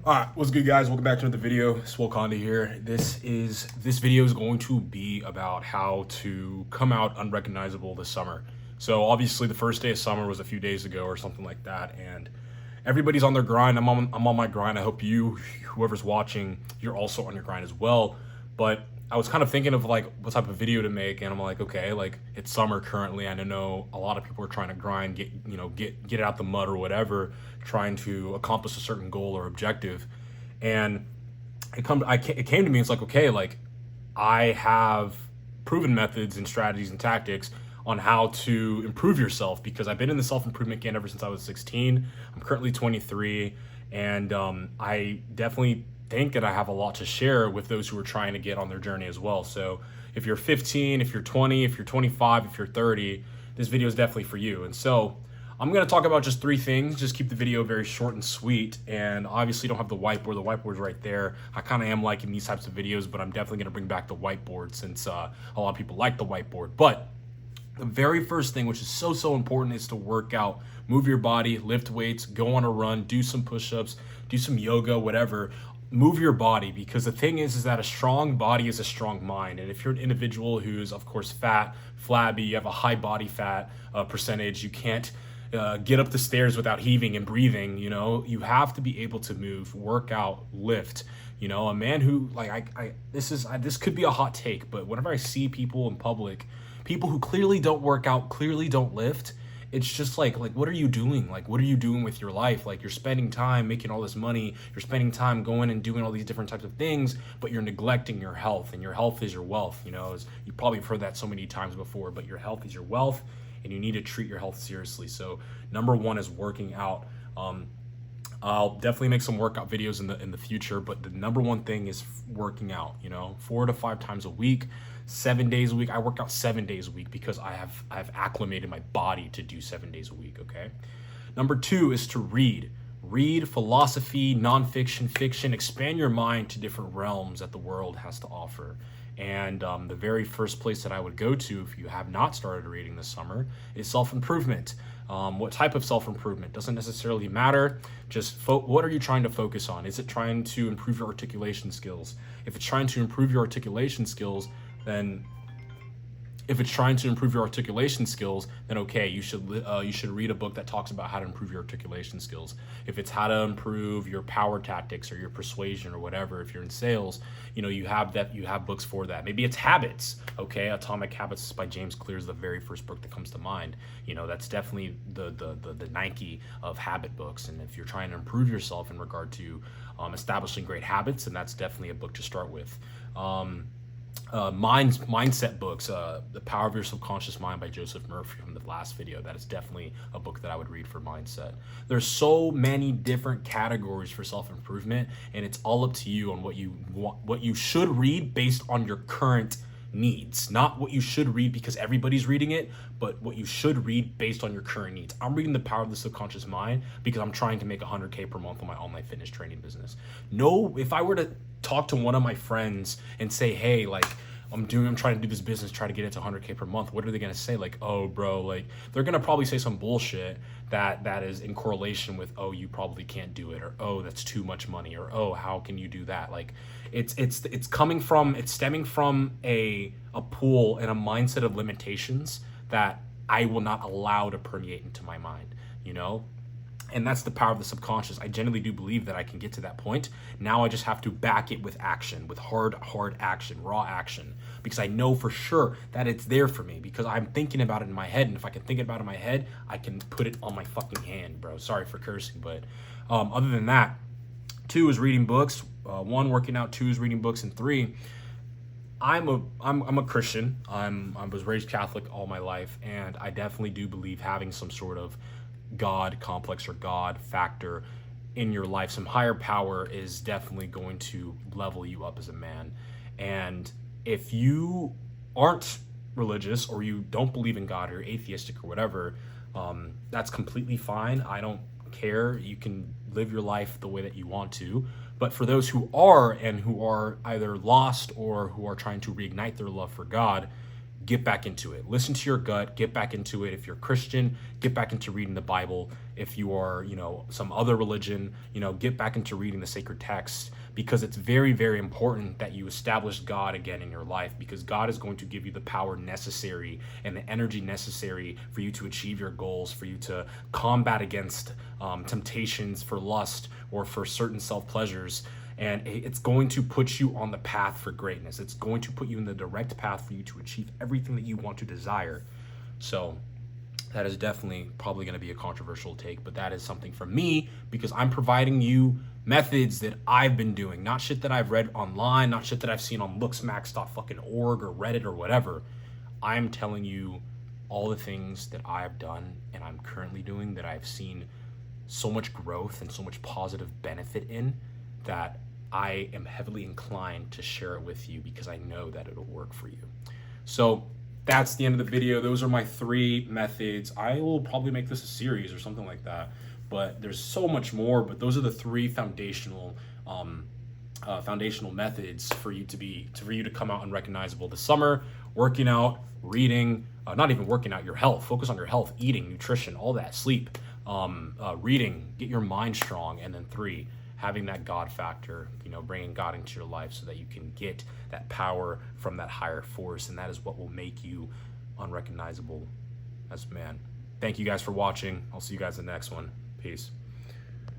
All right, what's good, guys? Welcome back to another video. Swolconda here. This video is going to be about how to come out unrecognizable this summer. So obviously, the first day of summer was a few days ago or something like that, and everybody's on their grind. I'm on my grind. I hope whoever's watching, you're also on your grind as well. But I was kind of thinking of like what type of video to make, and I'm like, okay, like it's summer currently, and I know a lot of people are trying to grind, get it out the mud or whatever, trying to accomplish a certain goal or objective. And it came to me. It's like, okay, like I have proven methods and strategies and tactics on how to improve yourself, because I've been in the self-improvement game ever since I was 16. I'm currently 23, and I definitely think that I have a lot to share with those who are trying to get on their journey as well. So if you're 15, if you're 20, if you're 25, if you're 30, this video is definitely for you. And so I'm going to talk about just 3 things. Just keep the video very short and sweet. And obviously don't have the whiteboard. The whiteboard's right there. I kind of am liking these types of videos, but I'm definitely going to bring back the whiteboard since a lot of people like the whiteboard. But the very first thing, which is so important, is to work out. Move your body, lift weights, go on a run, do some push-ups, do some yoga, whatever. Move your body, because the thing is that a strong body is a strong mind. And if you're an individual who's, of course, fat, flabby, you have a high body fat percentage, you can't get up the stairs without heaving and breathing. You have to be able to move, work out, lift. A man who, like, this could be a hot take, but whenever I see people in public, people who clearly don't work out, clearly don't lift, it's just like what are you doing? Like, what are you doing with your life? Like, you're spending time making all this money, you're spending time going and doing all these different types of things, but you're neglecting your health, and your health is your wealth. You probably have heard that so many times before, but your health is your wealth, and you need to treat your health seriously. So number one is working out. I'll definitely make some workout videos in the future, but the number one thing is working out. 4 to 5 times a week, 7 days a week. I work out 7 days a week because I've acclimated my body to do 7 days a week. Okay. Number 2 is to read. Read philosophy, nonfiction, fiction. Expand your mind to different realms that the world has to offer. And the very first place that I would go to, if you have not started reading this summer, is self-improvement. What type of self-improvement? Doesn't necessarily matter. Just what are you trying to focus on? Is it trying to improve your articulation skills? If it's trying to improve your articulation skills, then okay, you should read a book that talks about how to improve your articulation skills. If it's how to improve your power tactics or your persuasion or whatever, if you're in sales, you have books for that. Maybe it's habits. Okay, Atomic Habits by James Clear is the very first book that comes to mind. That's definitely the Nike of habit books. And if you're trying to improve yourself in regard to establishing great habits, then that's definitely a book to start with. Mindset books, The Power of Your Subconscious Mind by Joseph Murphy from the last video. That is definitely a book that I would read for mindset. There's so many different categories for self-improvement, and it's all up to you on what you should read based on your current needs. Not what you should read because everybody's reading it, but what you should read based on your current needs. I'm reading The Power of the Subconscious Mind because I'm trying to make $100K per month on my online fitness training business. No, if I were to talk to one of my friends and say, hey, like, I'm trying to do this business, try to get it to 100K per month, what are they going to say? Like, oh, bro, like, they're going to probably say some bullshit that is in correlation with, oh, you probably can't do it, or, oh, that's too much money, or, oh, how can you do that? Like, it's stemming from a pool and a mindset of limitations that I will not allow to permeate into my mind, And that's the power of the subconscious. I genuinely do believe that I can get to that point. Now I just have to back it with action, with hard action, raw action, because I know for sure that it's there for me, because I'm thinking about it in my head. And if I can think about it in my head, I can put it on my fucking hand, bro. Sorry for cursing, but other than that, 2 is reading books. 1, working out. 2 is reading books. And 3, I'm a Christian. I was raised Catholic all my life, and I definitely do believe having some sort of God complex or God factor in your life, some higher power, is definitely going to level you up as a man. And if you aren't religious, or you don't believe in God, or atheistic or whatever, that's completely fine. I don't care. You can live your life the way that you want to. But for those who are, and who are either lost or who are trying to reignite their love for God, get back into it. Listen to your gut, get back into it. If you're Christian, get back into reading the Bible. If you are, some other religion, get back into reading the sacred texts, because it's very, very important that you establish God again in your life, because God is going to give you the power necessary and the energy necessary for you to achieve your goals, for you to combat against temptations for lust or for certain self-pleasures. And it's going to put you on the path for greatness. It's going to put you in the direct path for you to achieve everything that you want to desire. So that is definitely probably going to be a controversial take, but that is something from me, because I'm providing you methods that I've been doing, not shit that I've read online, not shit that I've seen on looksmacks.org or Reddit or whatever. I'm telling you all the things that I've done and I'm currently doing that I've seen so much growth and so much positive benefit in, that I am heavily inclined to share it with you, because I know that it'll work for you. So that's the end of the video. Those are my 3 methods. I will probably make this a series or something like that, but there's so much more. But those are the 3 foundational methods for you to come out unrecognizable this summer: working out, reading, not even working out, your health. Focus on your health, eating, nutrition, all that, sleep, reading, get your mind strong, and then 3, having that God factor, bringing God into your life so that you can get that power from that higher force. And that is what will make you unrecognizable as man. Thank you guys for watching. I'll see you guys in the next one. Peace.